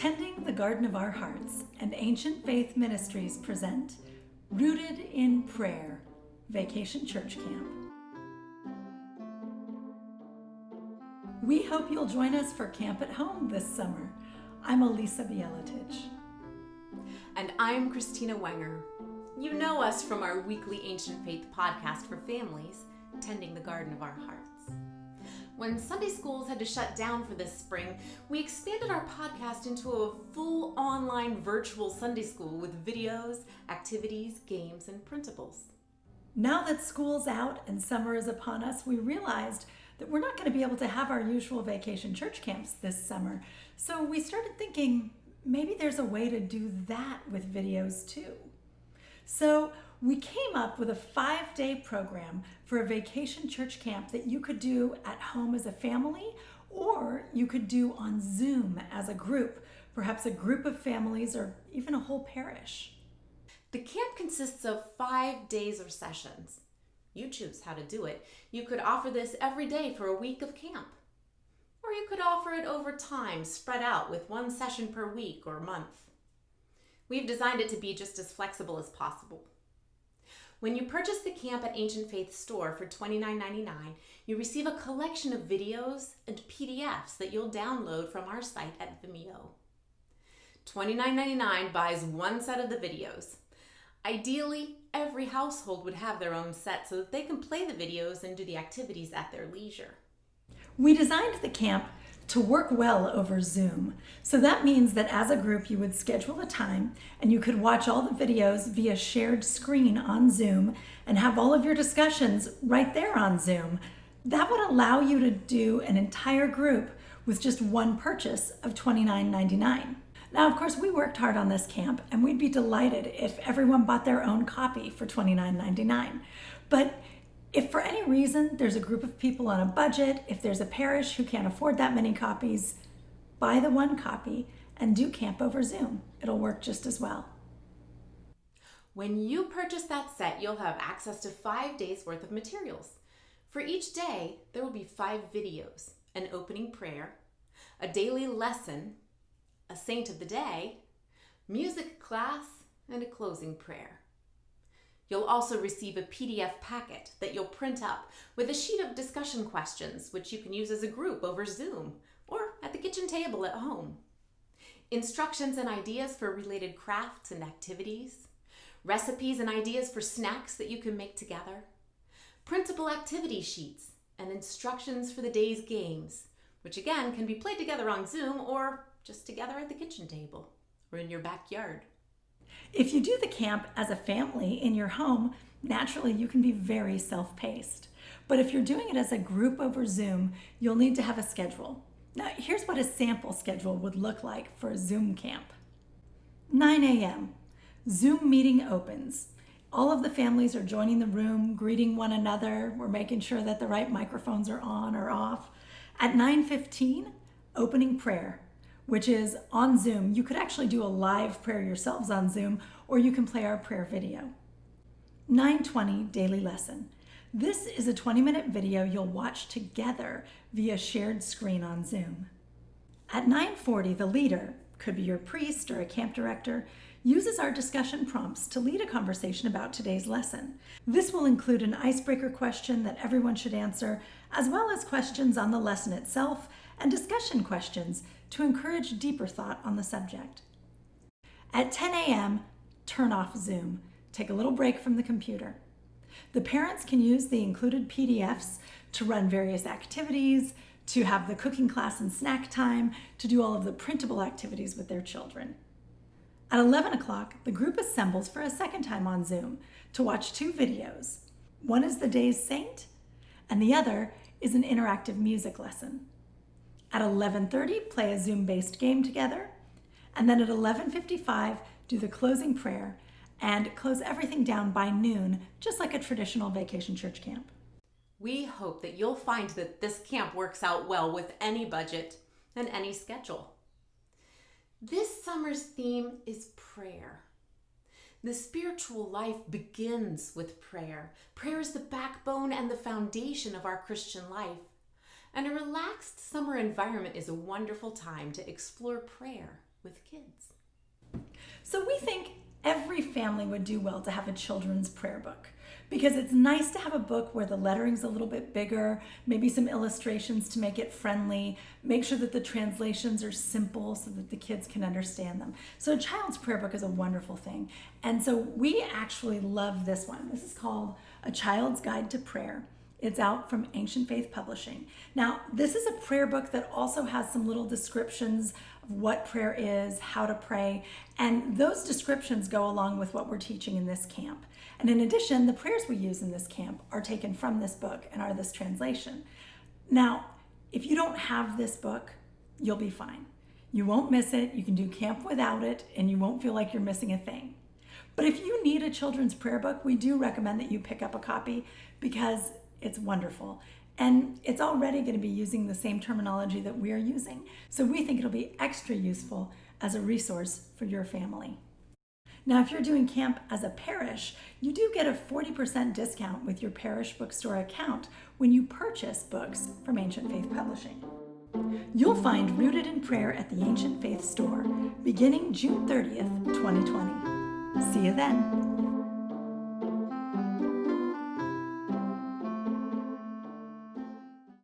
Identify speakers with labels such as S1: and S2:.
S1: Tending the Garden of Our Hearts and Ancient Faith Ministries present Rooted in Prayer, Vacation Church Camp. We hope you'll join us for Camp at Home this summer. I'm Elisa Bieletich.
S2: And I'm Christina Wenger. You know us from our weekly Ancient Faith podcast for families, Tending the Garden of Our Hearts. When Sunday schools had to shut down for this spring, we expanded our podcast into a full online virtual Sunday school with videos, activities, games, and printables.
S1: Now that school's out and summer is upon us, we realized that we're not going to be able to have our usual vacation church camps this summer. So we started thinking maybe there's a way to do that with videos too. So we came up with a 5-day program for a vacation church camp that you could do at home as a family, or you could do on Zoom as a group, perhaps a group of families or even a whole parish.
S2: The camp consists of 5 days or sessions. You choose how to do it. You could offer this every day for a week of camp, or you could offer it over time, spread out with one session per week or month. We've designed it to be just as flexible as possible. When you purchase the camp at Ancient Faith store for $29.99, you receive a collection of videos and PDFs that you'll download from our site at Vimeo. $29.99 buys one set of the videos. Ideally, every household would have their own set so that they can play the videos and do the activities at their leisure.
S1: We designed the camp to work well over Zoom. So that means that as a group, you would schedule a time and you could watch all the videos via shared screen on Zoom and have all of your discussions right there on Zoom. That would allow you to do an entire group with just one purchase of $29.99. Now, of course, we worked hard on this camp and we'd be delighted if everyone bought their own copy for $29.99. But if for any reason there's a group of people on a budget, if there's a parish who can't afford that many copies, buy the one copy and do camp over Zoom. It'll work just as well.
S2: When you purchase that set, you'll have access to 5 days worth of materials. For each day, there will be 5 videos, an opening prayer, a daily lesson, a saint of the day, music class, and a closing prayer. You'll also receive a PDF packet that you'll print up with a sheet of discussion questions, which you can use as a group over Zoom or at the kitchen table at home. Instructions and ideas for related crafts and activities, recipes and ideas for snacks that you can make together, printable activity sheets, and instructions for the day's games, which again can be played together on Zoom or just together at the kitchen table or in your backyard.
S1: If you do the camp as a family in your home, naturally you can be very self-paced. But if you're doing it as a group over Zoom, you'll need to have a schedule. Now, here's what a sample schedule would look like for a Zoom camp. 9 a.m. Zoom meeting opens. All of the families are joining the room, greeting one another. We're making sure that the right microphones are on or off. At 9:15, opening prayer, which is on Zoom. You could actually do a live prayer yourselves on Zoom, or you can play our prayer video. 9:20, daily lesson. This is a 20-minute video you'll watch together via shared screen on Zoom. At 9:40, the leader, could be your priest or a camp director, uses our discussion prompts to lead a conversation about today's lesson. This will include an icebreaker question that everyone should answer, as well as questions on the lesson itself and discussion questions to encourage deeper thought on the subject. At 10 a.m., turn off Zoom. Take a little break from the computer. The parents can use the included PDFs to run various activities, to have the cooking class and snack time, to do all of the printable activities with their children. At 11 o'clock, the group assembles for a second time on Zoom to watch 2 videos. One is the day's saint, and the other is an interactive music lesson. At 11:30, play a Zoom-based game together. And then at 11:55, do the closing prayer and close everything down by noon, just like a traditional vacation church camp.
S2: We hope that you'll find that this camp works out well with any budget and any schedule. This summer's theme is prayer. The spiritual life begins with prayer. Prayer is the backbone and the foundation of our Christian life. And a relaxed summer environment is a wonderful time to explore prayer with kids.
S1: So we think every family would do well to have a children's prayer book because it's nice to have a book where the lettering's a little bit bigger, maybe some illustrations to make it friendly, make sure that the translations are simple so that the kids can understand them. So a child's prayer book is a wonderful thing. And so we actually love this one. This is called A Child's Guide to Prayer. It's out from Ancient Faith Publishing. Now, this is a prayer book that also has some little descriptions of what prayer is, how to pray, and those descriptions go along with what we're teaching in this camp. And in addition, the prayers we use in this camp are taken from this book and are this translation. Now, if you don't have this book, you'll be fine. You won't miss it, you can do camp without it, and you won't feel like you're missing a thing. But if you need a children's prayer book, we do recommend that you pick up a copy because it's wonderful. And it's already going to be using the same terminology that we're using. So we think it'll be extra useful as a resource for your family. Now, if you're doing camp as a parish, you do get a 40% discount with your parish bookstore account when you purchase books from Ancient Faith Publishing. You'll find Rooted in Prayer at the Ancient Faith store beginning June 30th, 2020. See you then.